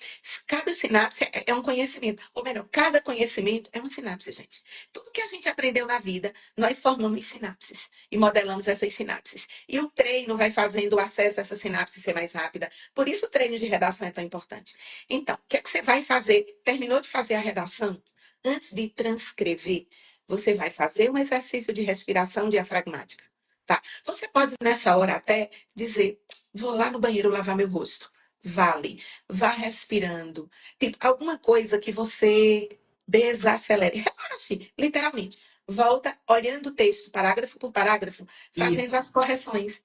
Cada sinapse é um conhecimento. Ou melhor, cada conhecimento é uma sinapse, gente. Tudo que a gente aprendeu na vida, nós formamos sinapses e modelamos essas sinapses. E o treino vai fazendo o acesso a essa sinapse ser mais rápida. Por isso o treino de redação é tão importante. Então, o que é que você vai fazer? Terminou de fazer a redação? Antes de transcrever, você vai fazer um exercício de respiração diafragmática. Tá? Você pode, nessa hora, até dizer: vou lá no banheiro lavar meu rosto. Vale. Vá respirando. Tipo, alguma coisa que você desacelere. Relaxe, literalmente. Volta olhando o texto, parágrafo por parágrafo, fazendo Isso, as correções.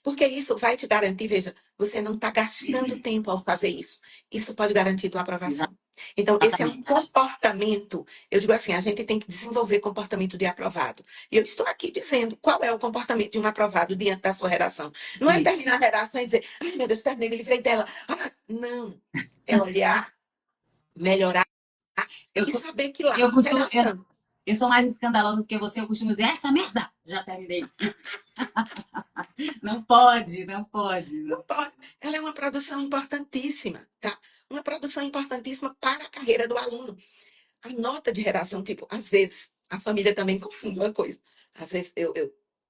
Porque isso vai te garantir, veja, você não está gastando tempo ao fazer isso. Isso pode garantir tua aprovação. Então, esse é um exatamente. comportamento. Eu digo assim, a gente tem que desenvolver comportamento de aprovado. E eu estou aqui dizendo qual é o comportamento de um aprovado diante da sua redação. Não é Isso. terminar a redação e dizer, ai meu Deus, terminei, me livrei dela. Ah, não. É olhar, melhorar Eu, e saber que lá, eu costumo, redação. eu sou mais escandalosa do que você, eu costumo dizer, essa merda, já terminei. Não pode, não pode. Não pode. Ela é uma produção importantíssima, tá? Uma produção importantíssima para a carreira do aluno. A nota de redação, tipo, às vezes, a família também confunde uma coisa. Às vezes,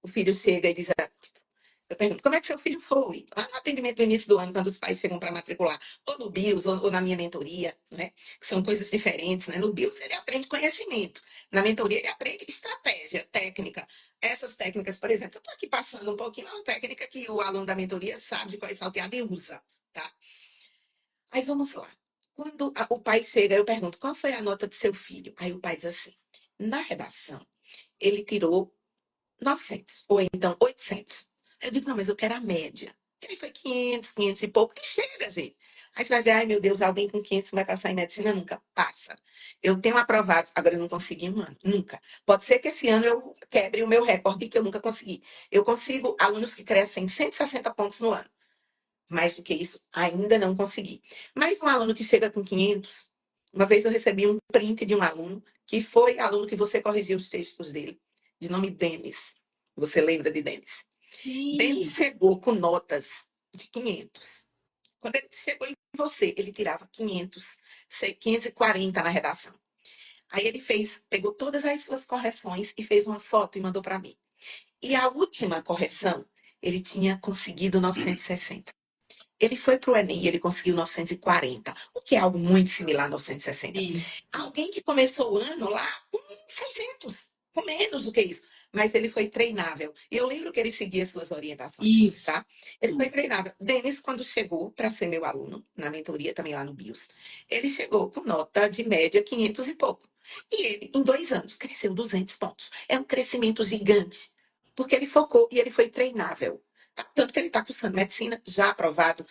o filho chega e diz, tipo, eu pergunto, como é que seu filho foi? Lá no atendimento do início do ano, quando os pais chegam para matricular, ou no BIOS, ou na minha mentoria, né? Que são coisas diferentes, né? No BIOS, ele aprende conhecimento. Na mentoria, ele aprende estratégia, técnica. Essas técnicas, por exemplo, eu estou aqui passando um pouquinho, é uma técnica que o aluno da mentoria sabe de qual é salteado e usa, tá? Aí vamos lá. Quando o pai chega, eu pergunto, qual foi a nota do seu filho? Aí o pai diz assim, na redação, ele tirou 900, ou então 800. Eu digo, não, mas eu quero a média. E aí foi 500, 500 e pouco, e chega, gente. Aí você vai dizer, ai meu Deus, alguém com 500 vai passar em medicina? Nunca. Passa. Eu tenho aprovado, agora eu não consegui em um ano. Nunca. Pode ser que esse ano eu quebre o meu recorde, que eu nunca consegui. Eu consigo alunos que crescem 160 pontos no ano. Mais do que isso, ainda não consegui. Mas um aluno que chega com 500, uma vez eu recebi um print de um aluno, que foi aluno que você corrigiu os textos dele, de nome Denis. Você lembra de Denis? Denis Sim. chegou com notas de 500. Quando ele chegou em você, ele tirava 500, 540 na redação. Aí ele pegou todas as suas correções e fez uma foto e mandou para mim. E a última correção, ele tinha conseguido 960. Ele foi para o Enem e ele conseguiu 940, o que é algo muito similar a 960. Sim, sim. Alguém que começou o ano lá com 600, com menos do que isso. Mas ele foi treinável. E eu lembro que ele seguia suas orientações, Isso. tá? Ele foi treinável. Denis, quando chegou para ser meu aluno, na mentoria também lá no BIOS, ele chegou com nota de média 500 e pouco. E ele, em 2 anos, cresceu 200 pontos. É um crescimento gigante. Porque ele focou e ele foi treinável. Tanto que ele está cursando medicina, já aprovado.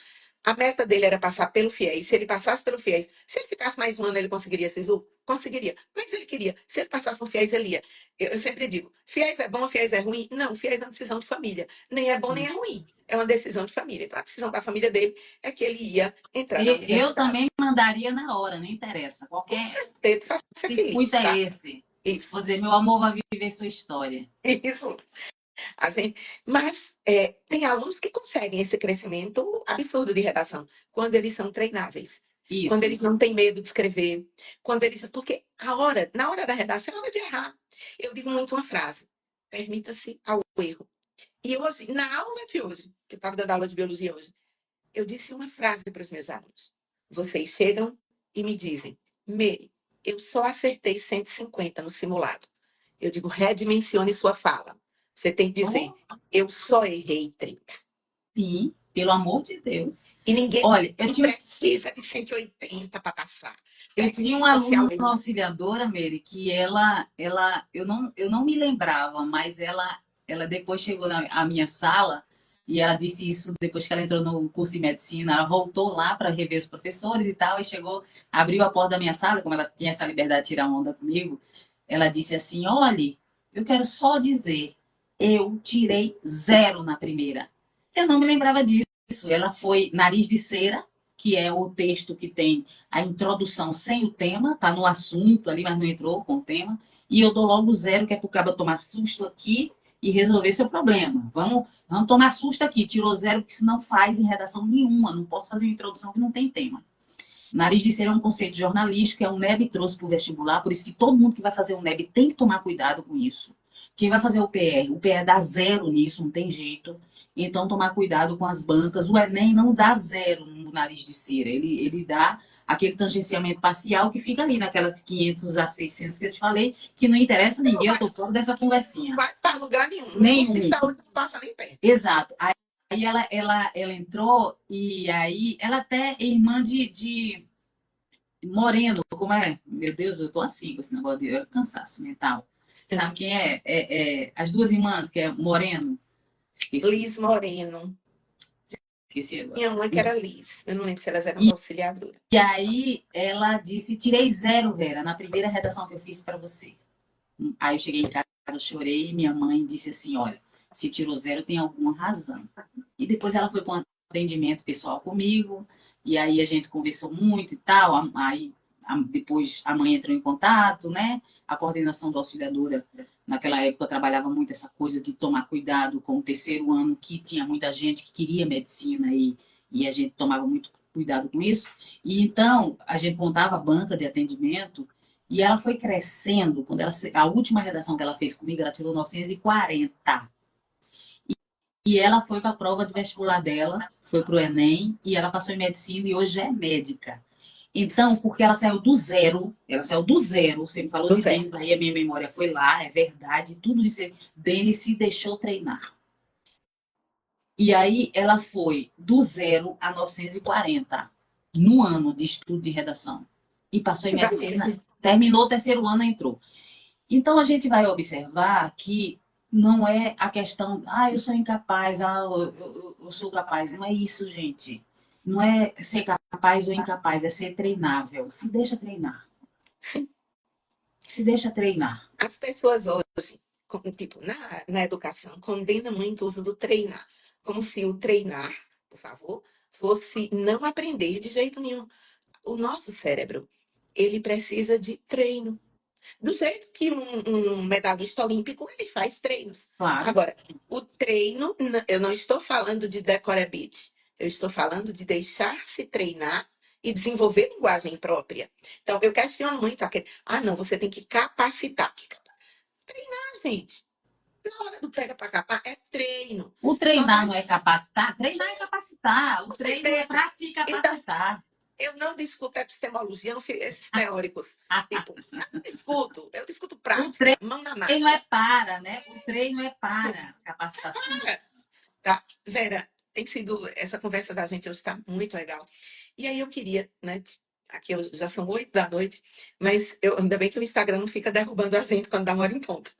A meta dele era passar pelo FIES. Se ele passasse pelo FIES, se ele ficasse mais um ano, ele conseguiria SISU? Conseguiria. Mas ele queria. Se ele passasse no FIES, ele ia. Eu sempre digo, FIES é bom, FIES é ruim? Não, FIES é uma decisão de família. Nem é bom, nem é ruim. É uma decisão de família. Então, a decisão da família dele é que ele ia entrar na Eu universidade. também mandaria na hora, não interessa. Com Qualquer certeza, faça ser circuito feliz, é tá? esse. Vou Isso, dizer, meu amor vai viver sua história. isso. Mas tem alunos que conseguem esse crescimento absurdo de redação quando eles são treináveis, quando Isso. eles não têm medo de escrever, porque na hora da redação é hora de errar. Eu digo muito uma frase: permita-se ao erro. E hoje, na aula de hoje, que eu estava dando aula de biologia hoje, eu disse uma frase para os meus alunos. Vocês chegam e me dizem, Meire, eu só acertei 150 no simulado. Eu digo, redimensione sua fala. Você tem que dizer, Oh, eu só errei 30. sim, pelo amor de Deus. E ninguém Olha, precisa de 180 para passar. eu tinha um Permita-se aluno ao na erro. auxiliadora, Meire, que eu não me lembrava, mas ela depois chegou à minha sala e ela disse isso depois que ela entrou no curso de medicina. Ela voltou lá para rever os professores e tal, e chegou, abriu a porta da minha sala, como ela tinha essa liberdade de tirar onda comigo. Ela disse assim: olhe, eu quero só dizer, eu tirei 0 na primeira. Eu não me lembrava disso. Ela foi nariz de cera, que é o texto que tem a introdução sem o tema, tá no assunto ali, mas não entrou com o tema. E eu dou logo 0, que é para o cara tomar susto aqui e resolver seu problema. Vamos tomar susto aqui. Tirou 0, porque senão faz em redação nenhuma. Não posso fazer uma introdução que não tem tema. Nariz de cera é um conceito jornalístico, é o NEB trouxe para o vestibular, por isso que todo mundo que vai fazer o NEB tem que tomar cuidado com isso. Quem vai fazer o PR dá 0 nisso, não tem jeito. Então, tomar cuidado com as bancas. O Enem não dá 0 no nariz de cera, ele dá aquele tangenciamento parcial que fica ali naquelas 500 a 600 que eu te falei, que não interessa a Não ninguém, eu vai, tô fora dessa não conversinha. vai para lugar nenhum. No curso de Nenhum. saúde não passa nem perto. Exato. Aí ela entrou e aí ela até é irmã de Moreno, como é? Meu Deus, eu tô assim com esse negócio de cansaço mental. Sabe quem é? As duas irmãs, que é Moreno. Esqueci, Liz Moreno. esqueci agora. Tinha uma que era Liz. Eu não lembro se elas eram E, auxiliadoras. e aí ela disse: tirei 0, Vera, na primeira redação que eu fiz para você. Aí eu cheguei em casa, chorei, e minha mãe disse assim: olha, se tirou 0, tem alguma razão. E depois ela foi para um atendimento pessoal comigo, e aí a gente conversou muito e tal. Aí depois a mãe entrou em contato, né? A coordenação da auxiliadora, naquela época, trabalhava muito essa coisa de tomar cuidado com o terceiro ano, que tinha muita gente que queria medicina e a gente tomava muito cuidado com isso. E então a gente montava a banca de atendimento. E ela foi crescendo. A última redação que ela fez comigo, ela tirou 940. E ela foi para a prova de vestibular dela, foi para o Enem, e ela passou em medicina e hoje é médica. Então, porque ela saiu do zero, você me falou Do de zero. Denis, aí a minha memória foi lá, é verdade, tudo isso. Denis se deixou treinar. E aí ela foi do 0 a 940 no ano de estudo de redação. E passou em Vai medicina, mesmo. terminou o terceiro ano, entrou. Então a gente vai observar que não é a questão, eu sou incapaz, eu sou capaz. Não é isso, gente. Não é ser capaz ou incapaz, é ser treinável. Se deixa treinar. Sim. Se deixa treinar. As pessoas hoje, tipo, na educação, condenam muito o uso do treinar. Como se o treinar, por favor, fosse não aprender de jeito nenhum. O nosso cérebro, ele precisa de treino. Do jeito que um medalhista olímpico, ele faz treinos. Claro. Agora, o treino, eu não estou falando de decorabite. Eu estou falando de deixar-se treinar e desenvolver linguagem própria. Então, eu questiono muito aquele, não, você tem que capacitar. Treinar, gente. Na hora do pega para capar, é treino. O Só treinar vai, não é capacitar? Treinar é capacitar. O com treino é certeza. para se Então, capacitar. eu não discuto epistemologia, não esses teóricos. Tipo, eu não discuto. Eu discuto O prática, mão na treino é massa. para, né? O treino é Isso. para capacitação. Tá, Vera, tem sido, essa conversa da gente hoje está muito legal. E aí eu queria, né? Aqui já são 8 da noite, mas ainda bem que o Instagram não fica derrubando a gente quando dá uma hora em ponto.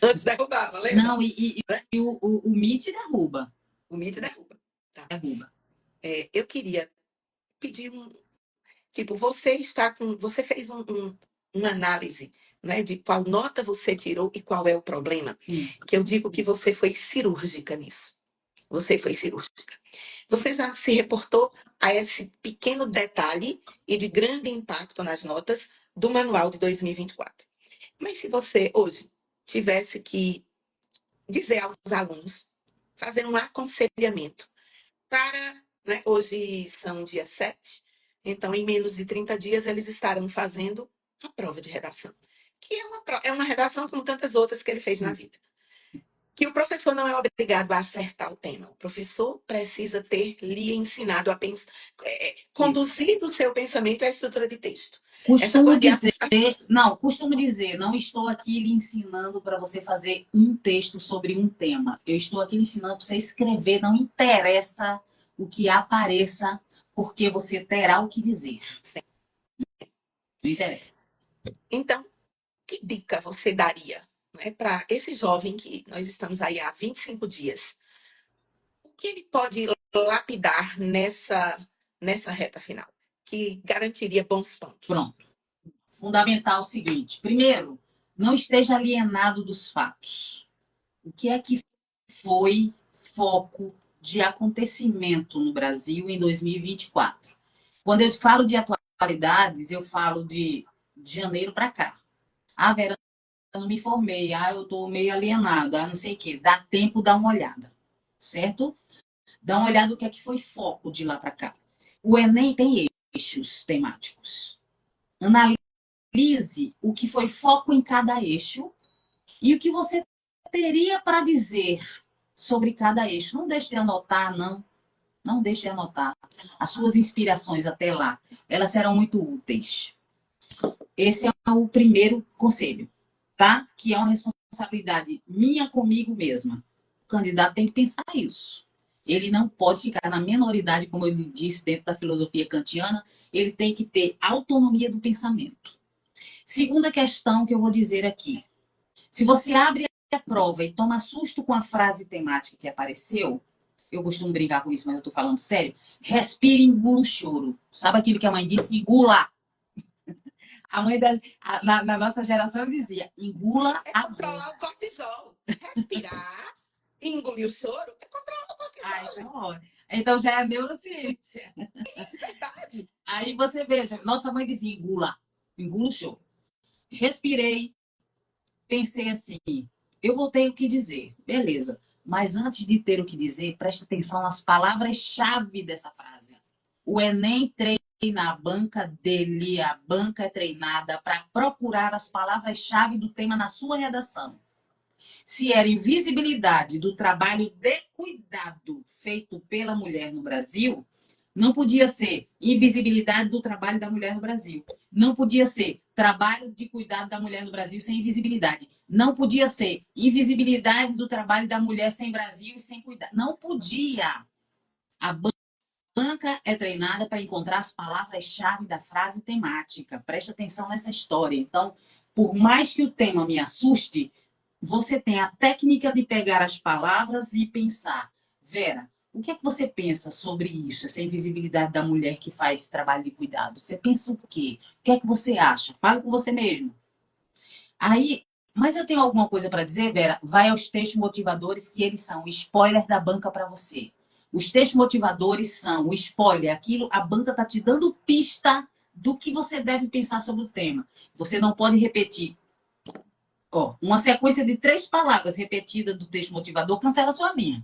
Antes derrubava, lembra? Não, o Meet derruba. O mito derruba. Tá. Derruba. Eu queria pedir tipo, você fez uma análise, né, de qual nota você tirou e qual é o problema. Sim. Que eu digo que você foi cirúrgica nisso. Você foi cirúrgica. Você já se reportou a esse pequeno detalhe e de grande impacto nas notas do manual de 2024. Mas se você hoje tivesse que dizer aos alunos, fazer um aconselhamento para, né, hoje são dia 7, então em menos de 30 dias eles estarão fazendo a prova de redação, que é uma redação como tantas outras que ele fez na vida. Que o professor não é obrigado a acertar o tema. O professor precisa ter lhe ensinado a pensar, conduzido o seu pensamento à estrutura de texto. Essa Costumo dizer, gordização. não estou aqui lhe ensinando para você fazer um texto sobre um tema. Eu estou aqui lhe ensinando para você escrever, não interessa o que apareça, porque você terá o que dizer. Não interessa. Então, que dica você daria, né, para esse jovem que nós estamos aí há 25 dias? O que ele pode lapidar nessa reta final, que garantiria bons pontos? Pronto. Fundamental o seguinte: primeiro, não esteja alienado dos fatos. O que é que foi foco de acontecimento no Brasil em 2024? Quando eu falo de atualidades, eu falo de janeiro para cá. Vera, eu não me formei. Eu estou meio alienada. Não sei o quê. Dá tempo, dá uma olhada. Certo? Dá uma olhada no que é que foi foco de lá para cá. O Enem tem eixos temáticos. Analise o que foi foco em cada eixo e o que você teria para dizer sobre cada eixo. Não deixe de anotar, não. Não deixe de anotar. As suas inspirações até lá, elas serão muito úteis. Esse é o primeiro conselho, tá? Que é uma responsabilidade minha comigo mesma. O candidato tem que pensar isso. Ele não pode ficar na menoridade, como eu lhe disse, dentro da filosofia kantiana. Ele tem que ter autonomia do pensamento. Segunda questão que eu vou dizer aqui. Se você abre a prova e toma susto com a frase temática que apareceu, eu costumo brincar com isso, mas eu estou falando sério, respire e engula o choro. Sabe aquilo que a mãe disse? Engula. A mãe na nossa geração dizia, engula É a controlar o dor. cortisol. Respirar, engolir o choro, é controlar o cortisol. Então já é neurociência. É verdade. Aí você veja, nossa mãe dizia, engula, engula o choro. Respirei, pensei assim, eu vou ter o que dizer, beleza. Mas antes de ter o que dizer, preste atenção nas palavras-chave dessa frase. O Enem treina a banca dele, a banca é treinada para procurar as palavras-chave do tema na sua redação. Se era invisibilidade do trabalho de cuidado feito pela mulher no Brasil, não podia ser invisibilidade do trabalho da mulher no Brasil. Não podia ser trabalho de cuidado da mulher no Brasil sem invisibilidade. Não podia ser invisibilidade do trabalho da mulher sem Brasil e sem cuidado. Não podia. A banca é treinada para encontrar as palavras-chave da frase temática. Preste atenção nessa história. Então, por mais que o tema me assuste, você tem a técnica de pegar as palavras e pensar. Vera, O que é que você pensa sobre isso, essa invisibilidade da mulher que faz trabalho de cuidado? Você pensa o quê? O que é que você acha? Fala com você mesmo. Aí, mas eu tenho alguma coisa para dizer, Vera? Vai aos textos motivadores, que eles são spoiler da banca para você. Os textos motivadores são o spoiler, aquilo, a banca está te dando pista do que você deve pensar sobre o tema. Você não pode repetir. Ó, uma sequência de 3 palavras repetidas do texto motivador cancela sua linha.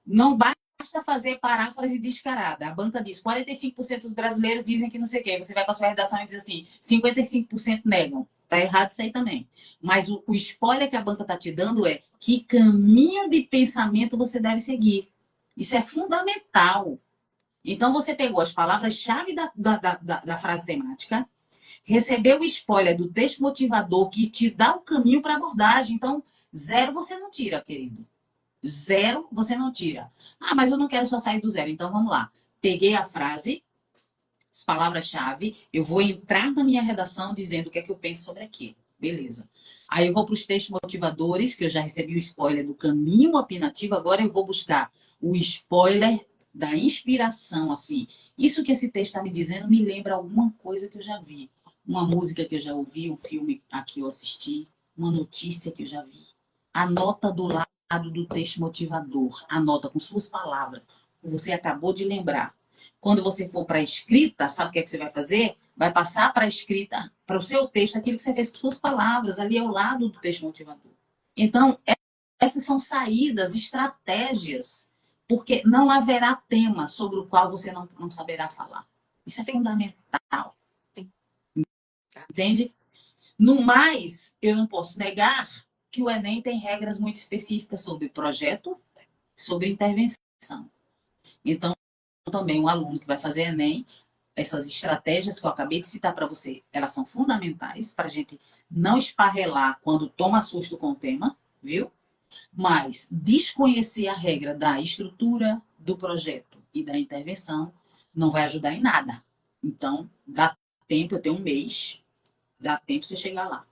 Não basta fazer paráfrase descarada. A banca diz 45% dos brasileiros dizem que não sei o quê. Você vai para a sua redação e diz assim, 55% negam. Tá errado isso aí também. Mas o spoiler que a banca está te dando é que caminho de pensamento você deve seguir. Isso é fundamental. Então, você pegou as palavras-chave da frase temática, recebeu o spoiler do texto motivador que te dá o caminho para abordagem. Então, 0 você não tira, querido. 0 você não tira. Ah, mas eu não quero só sair do 0. Então, vamos lá. Peguei a frase, as palavras-chave, eu vou entrar na minha redação dizendo o que é que eu penso sobre aquilo. Beleza. Aí eu vou para os textos motivadores, que eu já recebi o spoiler do caminho opinativo, agora eu vou buscar o spoiler da inspiração, assim. Isso que esse texto está me dizendo me lembra alguma coisa que eu já vi. Uma música que eu já ouvi, um filme a que eu assisti, uma notícia que eu já vi. Anota do lado do texto motivador. Anota com suas palavras. Você acabou de lembrar. Quando você for para a escrita, sabe o que é que você vai fazer? Vai passar para a escrita, para o seu texto, aquilo que você fez com suas palavras, ali ao lado do texto motivador. Então, essas são saídas, estratégias, porque não haverá tema sobre o qual você não saberá falar. Isso é fundamental. Sim. Entende? No mais, eu não posso negar que o Enem tem regras muito específicas sobre projeto, sobre intervenção. Então, também um aluno que vai fazer Enem, essas estratégias que eu acabei de citar para você, elas são fundamentais para a gente não esparrelar quando toma susto com o tema, viu? Mas desconhecer a regra da estrutura do projeto e da intervenção não vai ajudar em nada. Então, dá tempo, eu tenho um mês, dá tempo você chegar lá.